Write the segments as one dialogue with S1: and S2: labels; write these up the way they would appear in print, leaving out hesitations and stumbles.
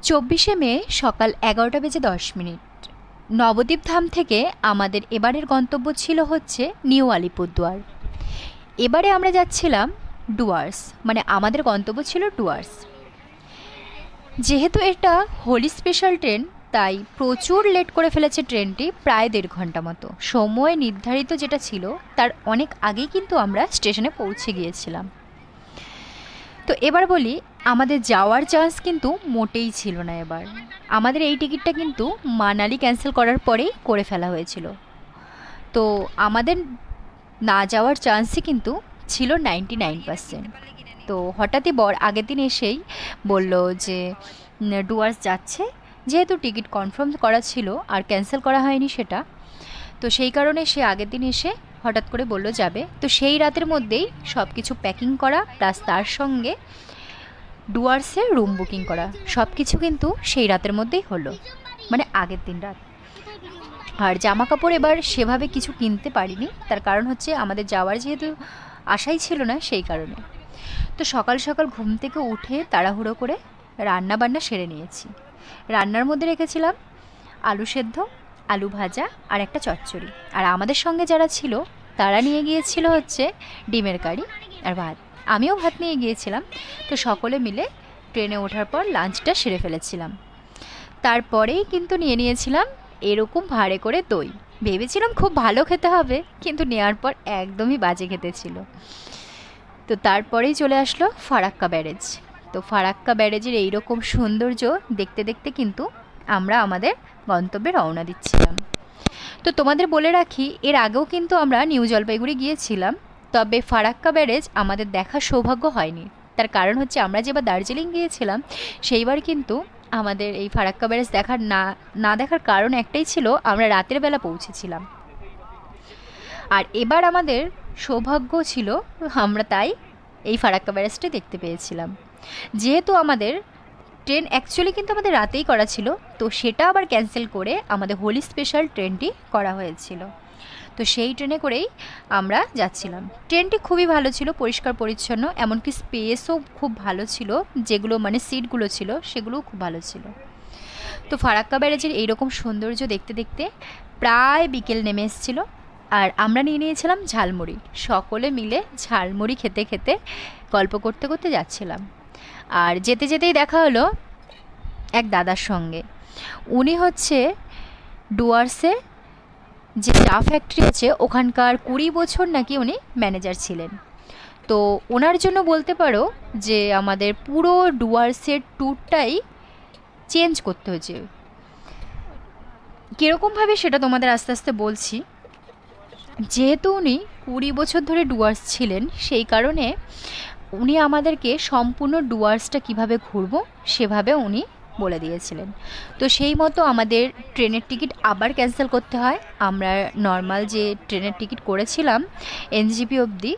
S1: 24শে মে সকাল 11:10 নবদ্বীপ ধাম থেকে আমাদের এবারের গন্তব্য ছিল হচ্ছে নিউ আলিপুরদুয়ার। এবারে আমরা যাচ্ছিলাম ডুয়ার্স, মানে আমাদের গন্তব্য ছিল ডুয়ার্স। যেহেতু এটা হোলি স্পেশাল ট্রেন, তাই প্রচুর লেট করে ফেলেছে ট্রেনটি, প্রায় 1.5 ঘন্টা মতো। সময় নির্ধারিত যেটা ছিল তার অনেক আগেই কিন্তু আমরা স্টেশনে পৌঁছে গিয়েছিলাম। তো এবার বলি, আমাদের যাওয়ার চান্স কিন্তু মোটেই ছিল না। এবার আমাদের এই টিকিটটা কিন্তু মানালি ক্যান্সেল করার পরেই করে ফেলা হয়েছিল। তো আমাদের না যাওয়ার চান্সই কিন্তু ছিল 99%। তো হঠাৎই আগের দিন এসেই বলল যে ডুয়ার্স যাচ্ছে, যেহেতু টিকিট কনফার্ম করা ছিল আর ক্যান্সেল করা হয়নি সেটা, তো সেই কারণে সে আগের দিন এসে হঠাৎ করে বলল যাবে। তো সেই রাতের মধ্যেই সব কিছু প্যাকিং করা, প্লাস তার সঙ্গে ডুয়ার্সের রুম বুকিং করা, সব কিছু কিন্তু সেই রাতের মধ্যেই হলো, মানে আগের দিন রাত। আর জামা কাপড় এবার সেভাবে কিছু কিনতে পারিনি, তার কারণ হচ্ছে আমাদের যাওয়ার যেহেতু আশাই ছিল না, সেই কারণে। তো সকাল সকাল ঘুম থেকে উঠে তাড়াহুড়ো করে রান্না বান্না সেরে নিয়েছি। রান্নার মধ্যে রেখেছিলাম আলু সেদ্ধ, আলু ভাজা আর একটা চচ্চড়ি। আর আমাদের সঙ্গে যারা ছিল তারা নিয়ে গিয়েছিল হচ্ছে ডিমের কারি আর ভাত। আমিও ভাত নিয়ে গিয়েছিলাম। তো সকলে মিলে ট্রেনে ওঠার পর লাঞ্চটা সেরে ফেলেছিলাম। তারপরেই কিন্তু নিয়ে নিয়েছিলাম এরকম ভাঁড়ে করে দই। ভেবেছিলাম খুব ভালো খেতে হবে, কিন্তু নেওয়ার পর একদমই বাজে খেতে ছিল। তো তারপরেই চলে আসলো ফারাক্কা ব্যারেজ। তো ফারাক্কা ব্যারেজের এইরকম সৌন্দর্য দেখতে দেখতে কিন্তু আমরা আমাদের গন্তব্যে রওনা দিচ্ছিলাম। তো তোমাদের বলে রাখি, এর আগেও কিন্তু আমরা নিউ জলপাইগুড়ি গিয়েছিলাম, তবে ফারাক্কা ব্যারেজ আমাদের দেখার সৌভাগ্য হয়নি। তার কারণ হচ্ছে আমরা যেবার দার্জিলিং গিয়েছিলাম সেইবার কিন্তু আমাদের এই ফারাক্কা ব্যারেজ না দেখার কারণ একটাই ছিল, আমরা রাতের বেলা পৌঁছেছিলাম। আর এবার আমাদের সৌভাগ্য ছিল, আমরা তাই এই ফারাক্কা ব্যারেজটা দেখতে পেয়েছিলাম। যেহেতু আমাদের ট্রেন অ্যাকচুয়ালি কিন্তু আমাদের রাতেই করা ছিল, তো সেটা আবার ক্যান্সেল করে আমাদের হোলি স্পেশাল ট্রেনটি করা হয়েছিল। তো সেই ট্রেনে করেই আমরা যাচ্ছিলাম। ট্রেনটি খুবই ভালো ছিল, পরিষ্কার পরিচ্ছন্ন, এমনকি স্পেসও খুব ভালো ছিল, যেগুলো মানে সিটগুলো ছিল সেগুলোও খুব ভালো ছিল। তো ফারাক্কা ব্যারেজের এইরকম সৌন্দর্য দেখতে দেখতে প্রায় বিকেল নেমে এসেছিল। আর আমরা নিয়ে নিয়েছিলাম ঝালমুড়ি। সকলে মিলে ঝালমুড়ি খেতে খেতে গল্প করতে করতে যাচ্ছিলাম। আর যেতে যেতেই দেখা হলো এক দাদার সঙ্গে। উনি হচ্ছে ডুয়ার্সে যে চা ফ্যাক্টরি আছে ওখানকার 20 বছর নাকি উনি ম্যানেজার ছিলেন। তো ওনার জন্য বলতে পারো যে আমাদের পুরো ডুয়ার্সের ট্যুরটাই চেঞ্জ করতে হয়েছে। কীরকমভাবে সেটা তোমাদের আস্তে আস্তে বলছি। যেহেতু উনি 20 বছর ধরে ডুয়ার্স ছিলেন, সেই কারণে উনি আমাদেরকে সম্পূর্ণ ডুয়ার্সটা কিভাবে ঘুরবো সেভাবে উনি বলে দিয়েছিলেন। তো সেই মতো আমাদের ট্রেনের টিকিট আবার ক্যান্সেল করতে হয়। আমরা নর্মাল যে ট্রেনের টিকিট করেছিলাম এনজেপি অবধি,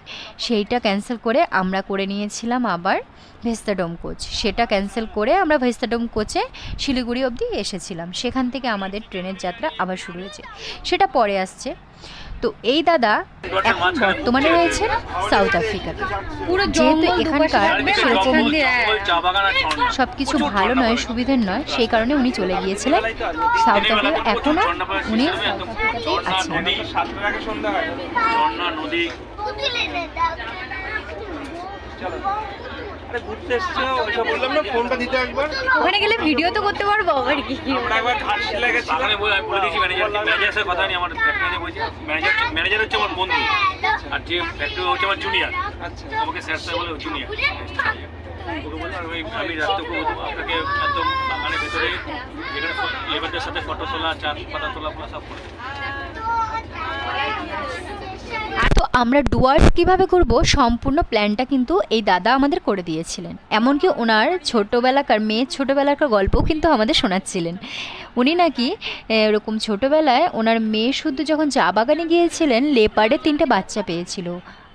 S1: সেইটা ক্যান্সেল করে আমরা করে নিয়েছিলাম আবার ভেস্তাডোম কোচ। সেটা ক্যান্সেল করে আমরা ভেস্তাডোম কোচে শিলিগুড়ি অবধি এসেছিলাম। সেখান থেকে আমাদের ট্রেনের যাত্রা আবার শুরু হয়েছে, সেটা পরে আসছে। তো এই দাদা এখন বর্তমানে রয়েছেন সাউথ আফ্রিকাতে। যেহেতু এখানকার সেরকম সব কিছু ভালো নয়, সুবিধের নয়, সেই কারণে উনি চলে গিয়েছিলেন সাউথ আফ্রিকা। এখনও উনি সাউথ আফ্রিকাতেই আছেন। ওখানে গেলে ভিডিও তো করতে পারবো আবার কি।
S2: ম্যানেজার হচ্ছে আমার বন্ধু, আর যে ফ্যাক্টরি হচ্ছে আমার জুনিয়র। আমাকে স্যার স্যার বলে জুনিয়র। আমি রাত্রে আপনাকে একদম বাগানের ভেতরে যেখানে লেবারদের সাথে ফটো তোলা, চা পাতা তোলা সব করে।
S1: তো আমরা ডুয়ার্স কীভাবে ঘুরবো সম্পূর্ণ প্ল্যানটা কিন্তু এই দাদা আমাদের করে দিয়েছিলেন। এমনকি ওনার মেয়ের ছোটোবেলাকার গল্পও কিন্তু আমাদের শোনাচ্ছিলেন। উনি নাকি এরকম ছোটোবেলায় ওনার মেয়ে শুদ্ধ যখন চা বাগানে গিয়েছিলেন, লেপার্ডের 3টে বাচ্চা পেয়েছিল।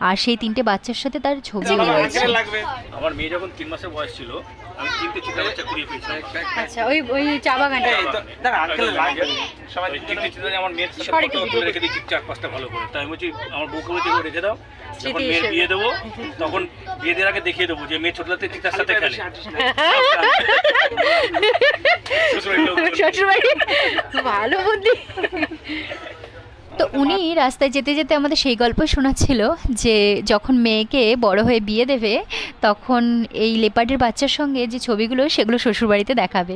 S1: আর সেই 3টে বাচ্চার সাথে তার ছবি রয়েছে।
S2: আমার মেয়ে যখন 3 মাসের বয়স ছিল আমি 3টে চিতা বাচ্চা কুড়িয়ে পেয়েছিলাম।
S3: আচ্ছা, ওই চা বাগানটা।
S2: সবাই 3টে চিতা আমার মেয়ের সাথে ফটো তুলে রেখে দিচ্ছি 4-5টা ভালো করে। তাই আমি বলছি আমার বউকে বলছি রেখে দাও, যখন মেয়ের বিয়ে দেবো তখন বিয়ে দেওয়ার আগে দেখিয়ে দেবো যে মেয়ে ছোটলাতে চিতার সাথে খেলে।
S3: শ্বশুরবাড়ি ভালো বুদ্ধি।
S1: তো উনি রাস্তায় যেতে যেতে আমাদের সেই গল্প শোনাচ্ছিল যে যখন মেয়েকে বড় হয়ে বিয়ে দেবে তখন এই লেপার্ডের বাচ্চার সঙ্গে যে ছবিগুলো সেগুলো শ্বশুরবাড়িতে দেখাবে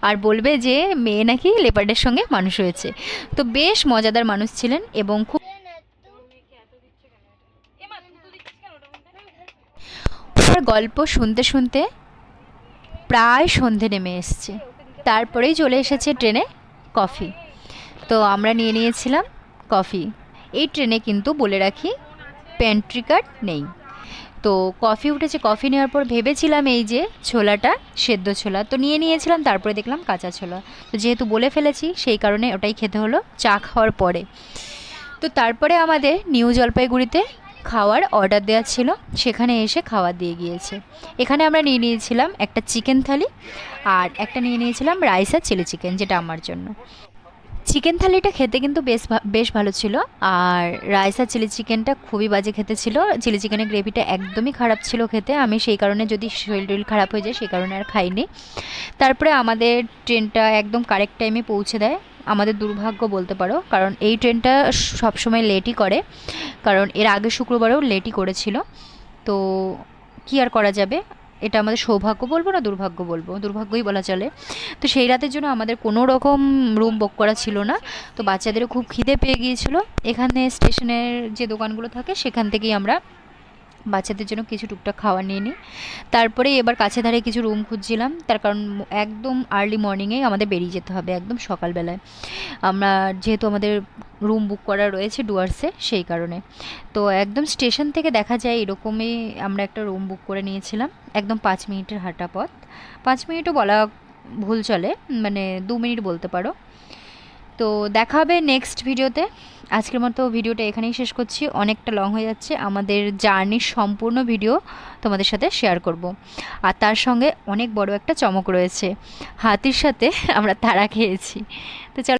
S1: আর বলবে যে মেয়ে নাকি লেপার্ডের সঙ্গে মানুষ হয়েছে। তো বেশ মজাদার মানুষ ছিলেন এবং খুব ওনার গল্প শুনতে শুনতে প্রায় সন্ধে নেমে এসছে। তারপরেই চলে এসেছে ট্রেনে কফি। তো আমরা নিয়ে নিয়েছিলাম কফি। এই ট্রেনে কিন্তু বলে রাখি পেন্ট্রি কার্ড নেই। তো কফি উঠেছে, কফি নেওয়ার পর ভেবেছিলাম এই যে ছোলাটা সেদ্ধ ছোলা তো নিয়ে নিয়েছিলাম, তারপরে দেখলাম কাঁচা ছোলা। তো যেহেতু বলে ফেলেছি সেই কারণে ওটাই খেতে হলো চা খাওয়ার পরে। তো তারপরে আমাদের নিউ জলপাইগুড়িতে খাওয়ার অর্ডার দেওয়া ছিল, সেখানে এসে খাবার দিয়ে গিয়েছে। এখানে আমরা নিয়ে নিয়েছিলাম একটা চিকেন থালি আর একটা নিয়ে নিয়েছিলাম রাইস আর চিলি চিকেন, যেটা আমার জন্য। চিকেন থালিটা খেতে কিন্তু বেশ ভালো ছিল, আর রাইস আর চিলি চিকেনটা খুবই বাজে খেতে ছিল। চিলি চিকেনের গ্রেভিটা একদমই খারাপ ছিল খেতে, আমি সেই কারণে যদি শরীর টরীর খারাপ হয়ে যায় সেই কারণে আর খাইনি। তারপরে আমাদের ট্রেনটা একদম কারেক্ট টাইমে পৌঁছে দেয়, আমাদের দুর্ভাগ্য বলতে পারো, কারণ এই ট্রেনটা সবসময় লেটই করে, কারণ এর আগে শুক্রবারেও লেটই করেছিল। তো কী আর করা যাবে, এটা আমাদের সৌভাগ্য বলবো না দুর্ভাগ্য বলবো, দুর্ভাগ্যই বলা চলে। তো সেই রাতের জন্য আমাদের কোনো রকম রুম বুক করা ছিল না। তো বাচ্চাদেরও খুব খিদে পেয়ে গিয়েছিলো, এখানে স্টেশনের যে দোকানগুলো থাকে সেখান থেকেই আমরা বাচ্চাদের জন্য কিছু টুকটাক খাওয়ার নিয়ে নিই। তারপরে এবার কাছে ধারে কিছু রুম খুঁজছিলাম, তার কারণ একদম আর্লি মর্নিংয়ে আমাদের বেরিয়ে যেতে হবে, একদম সকালবেলায়। আমরা যেহেতু আমাদের রুম বুক করা রয়েছে ডুয়ার্সে সেই কারণে। তো একদম স্টেশন থেকে দেখা যায় এরকমই আমরা একটা রুম বুক করে নিয়েছিলাম, একদম 5 মিনিটের হাঁটা পথ। 5 মিনিটও বলা ভুল চলে, মানে 2 মিনিট বলতে পারো। তো দেখা হবে নেক্সট ভিডিওতে। আজকের মতো ভিডিওটা এখানেই শেষ করছি, অনেকটা লং হয়ে যাচ্ছে। আমাদের জার্নির সম্পূর্ণ ভিডিও তোমাদের সাথে শেয়ার করব। আর তার সঙ্গে অনেক বড় একটা চমক রয়েছে, হাতির সাথে আমরা তাড়া খেয়েছি। তো চলো।